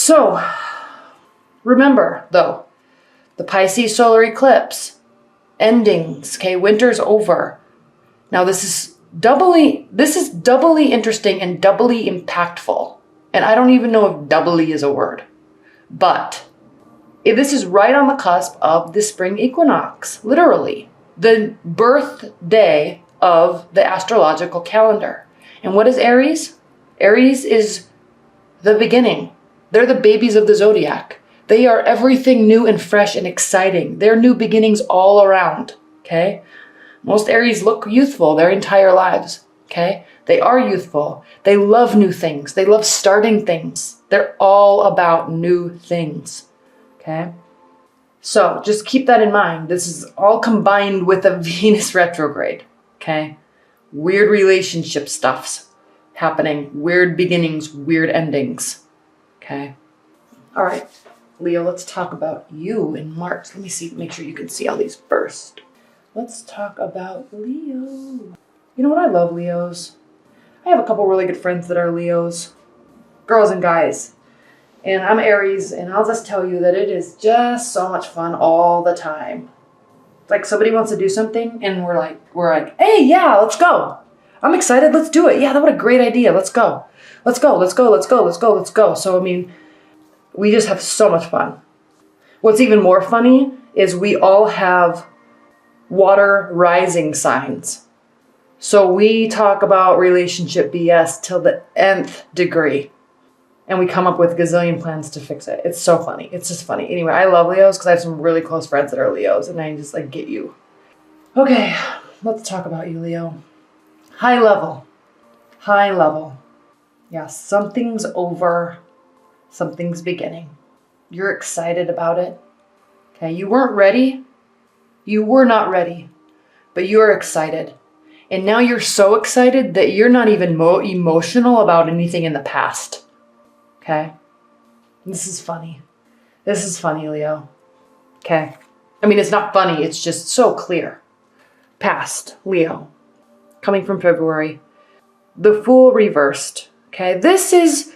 So remember though, the Pisces solar eclipse, endings, okay, winter's over. Now this is doubly interesting and doubly impactful. And I don't even know if doubly is a word, but if this is right on the cusp of the spring equinox, literally the birthday of the astrological calendar. And what is Aries? Aries is the beginning. They're the babies of the zodiac. They are everything new and fresh and exciting. They're new beginnings all around, okay? Most Aries look youthful their entire lives, okay? They are youthful. They love new things. They love starting things. They're all about new things, okay? So just keep that in mind. This is all combined with a Venus retrograde, okay? Weird relationship stuff's happening. Weird beginnings, weird endings, okay? All right, Leo, let's talk about you in March. Let me see, make sure you can see all these first. Let's talk about Leo. You know what? I love Leos. I have a couple really good friends that are Leos, girls and guys. And I'm Aries, and I'll just tell you that it is just so much fun all the time. It's like somebody wants to do something, and we're like, hey, yeah, let's go. I'm excited. Let's do it. Yeah, that was a great idea. Let's go. Let's go. Let's go. Let's go. Let's go. Let's go. So, I mean, we just have so much fun. What's even more funny is we all have water rising signs. So we talk about relationship BS till the nth degree. And we come up with a gazillion plans to fix it. It's so funny. It's just funny. Anyway, I love Leos because I have some really close friends that are Leos. And I just get you. Okay, let's talk about you, Leo. High level. High level. Yeah, something's over. Something's beginning. You're excited about it. Okay, you weren't ready. You were not ready. But you're excited. And now you're so excited that you're not even emotional about anything in the past. Okay? This is funny. This is funny, Leo. Okay? I mean, it's not funny. It's just so clear. Past, Leo. Coming from February. The Fool reversed. Okay? This is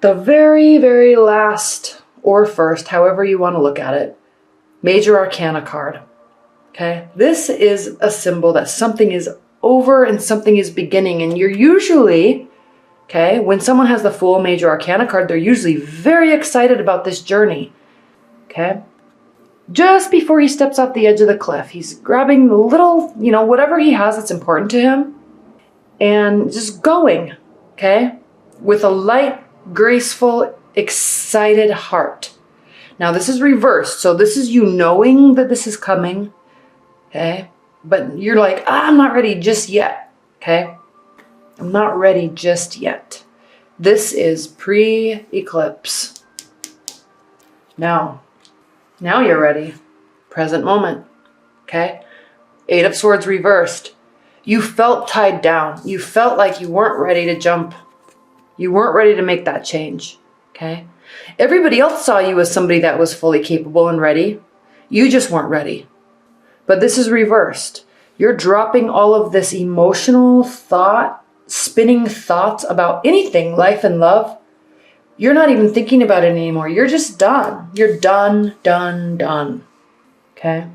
the very, very last or first, however you want to look at it, Major Arcana card. Okay? This is a symbol that something is over and something is beginning. And you're usually, okay, when someone has the Fool Major Arcana card, they're usually very excited about this journey. Okay? Just before he steps off the edge of the cliff, he's grabbing the little, whatever he has that's important to him and just going, okay, with a light, graceful, excited heart. Now, this is reversed. So this is you knowing that this is coming, okay? But you're like, I'm not ready just yet, okay? I'm not ready just yet. This is pre-eclipse. Now you're ready. Present moment, okay? Eight of Swords reversed. You felt tied down. You felt like you weren't ready to jump. You weren't ready to make that change, okay? Everybody else saw you as somebody that was fully capable and ready. You just weren't ready. But this is reversed. You're dropping all of this emotional thought, spinning thoughts about anything, life and love. You're not even thinking about it anymore. You're just done. You're done. Okay?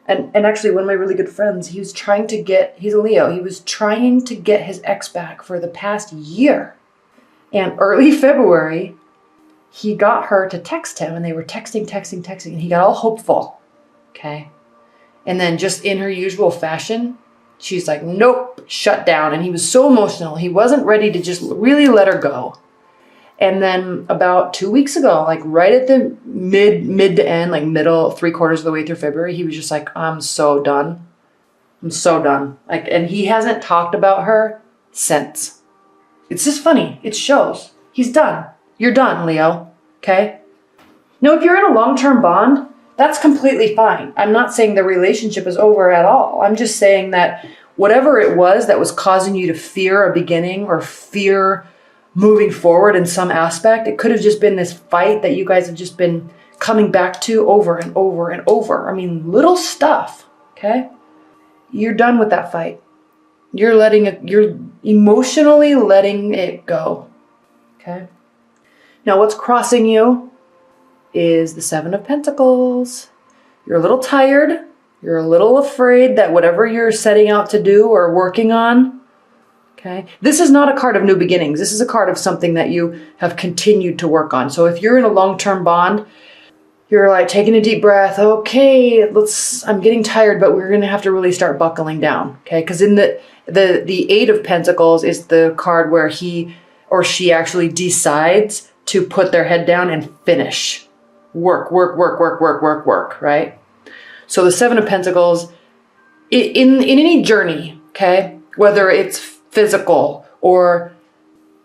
And actually, one of my really good friends, he's a Leo. He was trying to get his ex back for the past year. And early February, he got her to text him, and they were texting, and he got all hopeful. Okay? And then just in her usual fashion, she's like, nope, shut down. And he was so emotional. He wasn't ready to just really let her go. And then about 2 weeks ago, right at the mid to end, middle, 3/4 of the way through February, he was just like, I'm so done. I'm so done. And he hasn't talked about her since. It's just funny. It shows. He's done. You're done, Leo. Okay? Now, if you're in a long-term bond, that's completely fine. I'm not saying the relationship is over at all. I'm just saying that whatever it was that was causing you to fear a beginning or fear moving forward in some aspect, it could have just been this fight that you guys have just been coming back to over and over and over. I mean, little stuff, okay? You're done with that fight. You're emotionally letting it go, okay? Now what's crossing you is the Seven of Pentacles. You're a little tired. You're a little afraid that whatever you're setting out to do or working on, okay, this is not a card of new beginnings. This is a card of something that you have continued to work on. So if you're in a long-term bond, you're like taking a deep breath. Okay, I'm getting tired, but we're going to have to really start buckling down. Okay. Because in the Eight of Pentacles is the card where he or she actually decides to put their head down and finish. Work, right? So the Seven of Pentacles, in any journey, okay, whether it's physical or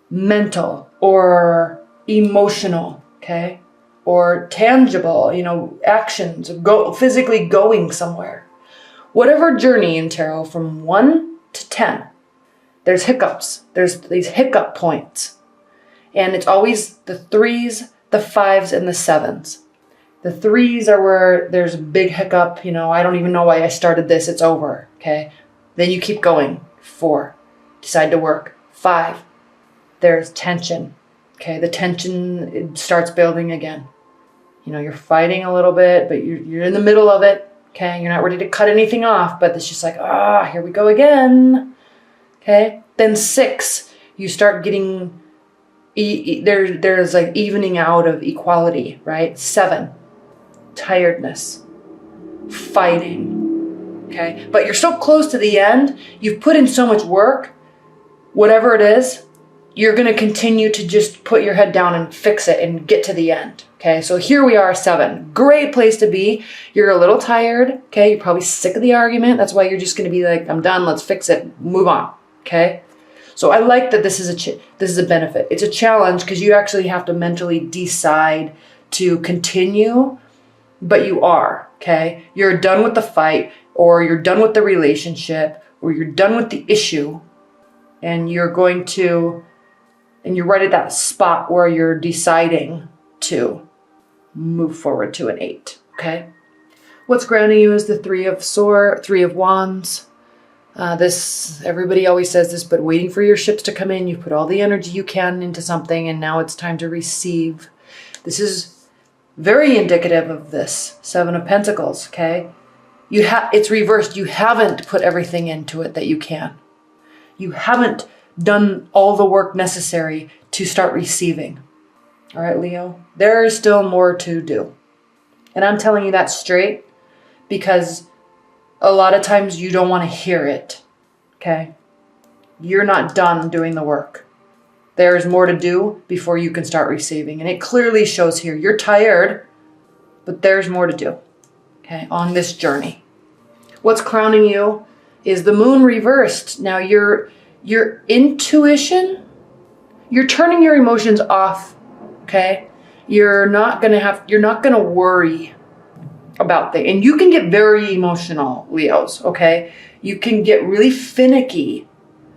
mental or emotional, okay, or tangible, actions, physically going somewhere. Whatever journey in tarot from 1 to 10, there's hiccups. There's these hiccup points. And it's always the 3s, the 5s, and the 7s. The 3s are where there's a big hiccup. I don't even know why I started this. It's over. Okay. Then you keep going. 4, decide to work. 5, there's tension. Okay. The tension, it starts building again. You're fighting a little bit, but you're in the middle of it. Okay. You're not ready to cut anything off, but it's just like, here we go again. Okay. Then 6, you start getting, there's like evening out of equality, right? 7, tiredness, fighting. Okay. But you're so close to the end. You've put in so much work, whatever it is, you're going to continue to just put your head down and fix it and get to the end. Okay, so here we are, 7. Great place to be. You're a little tired. Okay, you're probably sick of the argument. That's why you're just going to be like, I'm done. Let's fix it. Move on. Okay, so I like that this is a benefit. It's a challenge because you actually have to mentally decide to continue, but you are. Okay, you're done with the fight, or you're done with the relationship, or you're done with the issue, and you're right at that spot where you're deciding to move forward to an 8. Okay. What's grounding you is the Three of Wands. Everybody always says this, but waiting for your ships to come in. You put all the energy you can into something, and now it's time to receive. This is very indicative of this Seven of Pentacles. Okay. It's reversed. You haven't put everything into it that you can. You haven't done all the work necessary to start receiving. All right, Leo, there is still more to do. And I'm telling you that straight because a lot of times you don't want to hear it. Okay. You're not done doing the work. There is more to do before you can start receiving. And it clearly shows here. You're tired, but there's more to do. Okay. On this journey. What's crowning you is the Moon reversed. Now your intuition, you're turning your emotions off. Okay. You're not going to worry about things. And you can get very emotional, Leos. Okay. You can get really finicky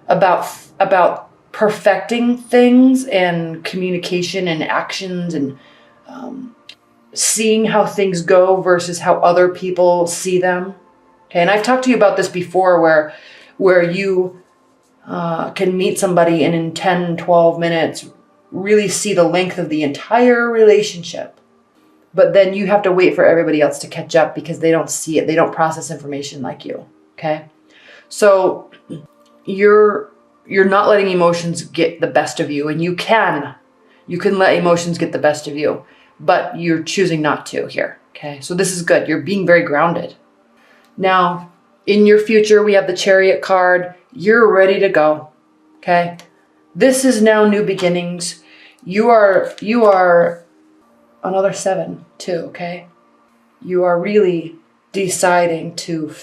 about perfecting things and communication and actions and seeing how things go versus how other people see them. Okay. And I've talked to you about this before where you can meet somebody and in 10, 12 minutes really see the length of the entire relationship. But then you have to wait for everybody else to catch up because they don't see it. They don't process information like you. Okay. So you're not letting emotions get the best of you, and you can let emotions get the best of you, but you're choosing not to here. Okay. So this is good. You're being very grounded. Now in your future, we have the Chariot card. You're ready to go. Okay. This is now new beginnings. You are another 7 too. Okay. You are really deciding to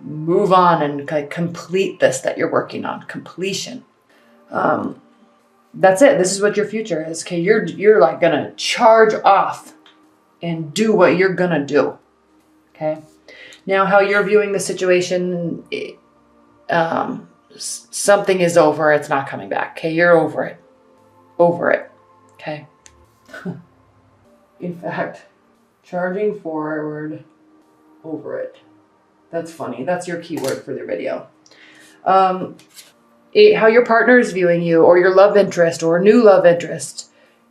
move on and complete this that you're working on. Completion. That's it. This is what your future is. Okay. You're like going to charge off and do what you're going to do. Okay. Now how you're viewing the situation, something is over. It's not coming back. Okay. You're over it. Over it. Okay. In fact, charging forward, over it. That's funny. That's your keyword for the video. How your partner is viewing you, or your love interest, or new love interest.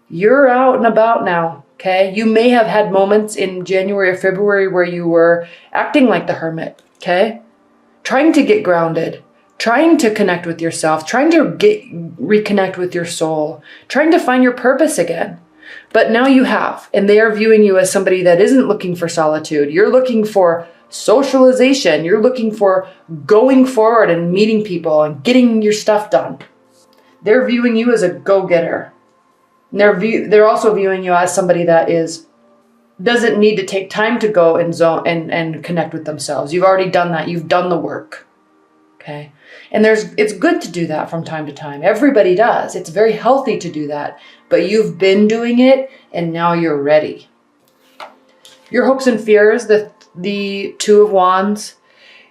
You're out and about now, okay? You may have had moments in January or February where you were acting like the hermit, okay? Trying to get grounded, trying to connect with yourself, trying to reconnect with your soul, trying to find your purpose again. But now you have, and they are viewing you as somebody that isn't looking for solitude. You're looking for socialization. You're looking for going forward and meeting people and getting your stuff done. They're viewing you as a go-getter. And they're also viewing you as somebody that doesn't need to take time to go and connect with themselves. You've already done that. You've done the work. Okay. And it's good to do that from time to time. Everybody does. It's very healthy to do that. But you've been doing it and now you're ready. Your hopes and fears, the Two of Wands,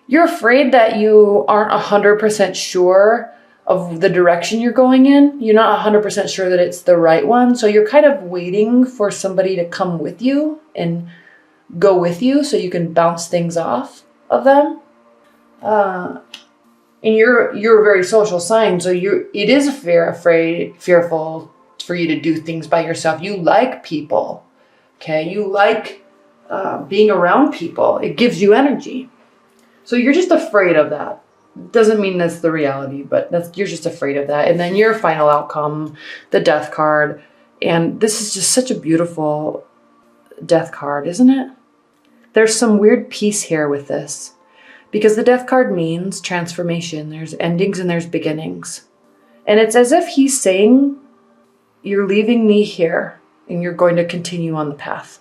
you're afraid that you aren't 100% sure of the direction you're going in. You're not 100% sure that it's the right one. So you're kind of waiting for somebody to come with you and go with you so you can bounce things off of them. And you're a very social sign. So it is fearful for you to do things by yourself. You like people. Okay. You like being around people. It gives you energy. So you're just afraid of that. Doesn't mean that's the reality, but you're just afraid of that. And then your final outcome, the Death card. And this is just such a beautiful Death card, isn't it? There's some weird peace here with this. Because the Death card means transformation. There's endings and there's beginnings. And it's as if he's saying, you're leaving me here and you're going to continue on the path.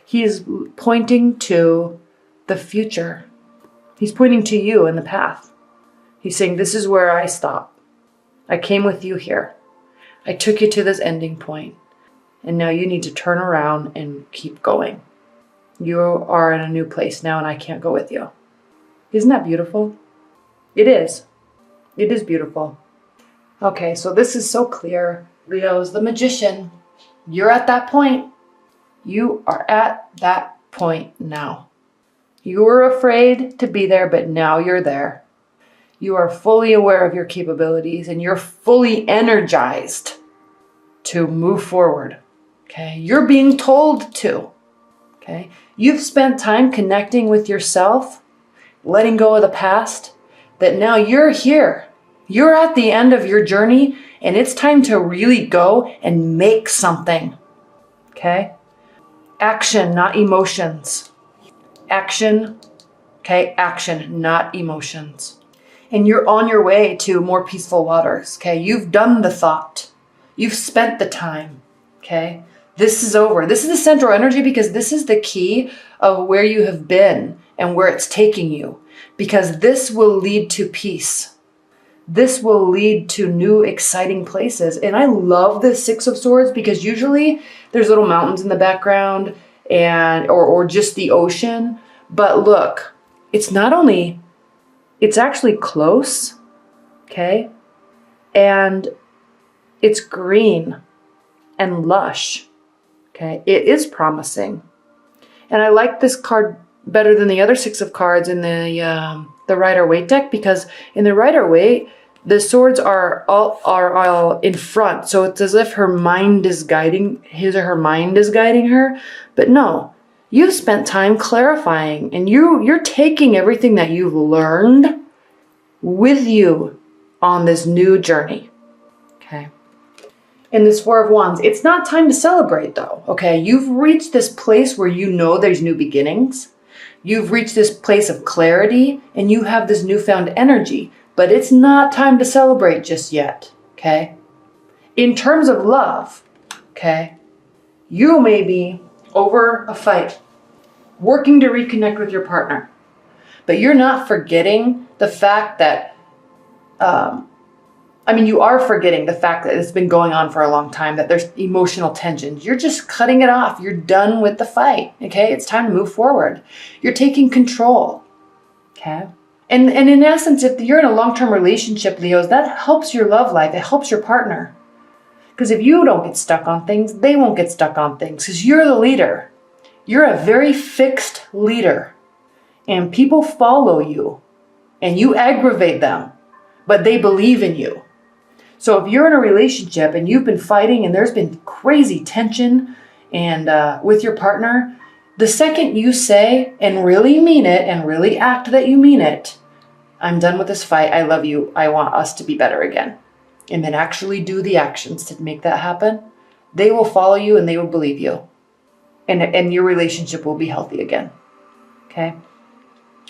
He's pointing to the future. He's pointing to you in the path. He's saying, this is where I stop. I came with you here. I took you to this ending point. And now you need to turn around and keep going. You are in a new place now and I can't go with you. Isn't that beautiful? It is. It is beautiful. Okay, so this is so clear. Leo's the Magician. You're at that point. You are at that point now. You were afraid to be there, but now you're there. You are fully aware of your capabilities and you're fully energized to move forward. Okay, you're being told to. Okay, you've spent time connecting with yourself, letting go of the past, that now you're here. You're at the end of your journey and it's time to really go and make something. Okay, action, not emotions. Action, okay, action, not emotions. And you're on your way to more peaceful waters, okay? You've done the thought. You've spent the time, okay? This is over. This is the central energy because this is the key of where you have been and where it's taking you. Because this will lead to peace. This will lead to new exciting places. And I love the Six of Swords because usually there's little mountains in the background or just the ocean. But look, it's actually close, okay? And it's green and lush, okay? It is promising. And I like this card better than the other Six of Cards in the Rider-Waite deck because in the Rider-Waite, the swords are all in front. So it's as if her mind is guiding, his or her mind is guiding her. But no, you've spent time clarifying and you're taking everything that you've learned with you on this new journey. Okay. And this Four of Wands, it's not time to celebrate though. Okay. You've reached this place where you know there's new beginnings. You've reached this place of clarity and you have this newfound energy, but it's not time to celebrate just yet. Okay. In terms of love, okay, you may be over a fight, working to reconnect with your partner. But you're not forgetting the fact that, you are forgetting the fact that it's been going on for a long time, that there's emotional tensions. You're just cutting it off. You're done with the fight, okay? It's time to move forward. You're taking control, okay? And in essence, if you're in a long-term relationship, Leos, that helps your love life. It helps your partner. Because if you don't get stuck on things, they won't get stuck on things because you're the leader. You're a very fixed leader and people follow you and you aggravate them, but they believe in you. So if you're in a relationship and you've been fighting and there's been crazy tension and with your partner, the second you say and really mean it and really act that you mean it, I'm done with this fight. I love you. I want us to be better again. And then actually do the actions to make that happen. They will follow you and they will believe you. And your relationship will be healthy again. Okay?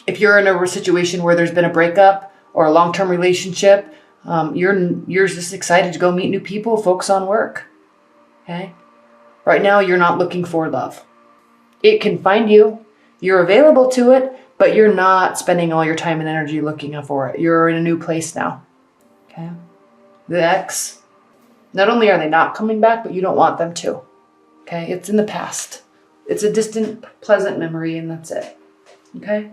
If you're in a situation where there's been a breakup or a long-term relationship, you're just excited to go meet new people, focus on work. Okay? Right now, you're not looking for love. It can find you. You're available to it, but you're not spending all your time and energy looking for it. You're in a new place now. Okay? The ex, not only are they not coming back, but you don't want them to. Okay? It's in the past. It's a distant, pleasant memory, and that's it. Okay?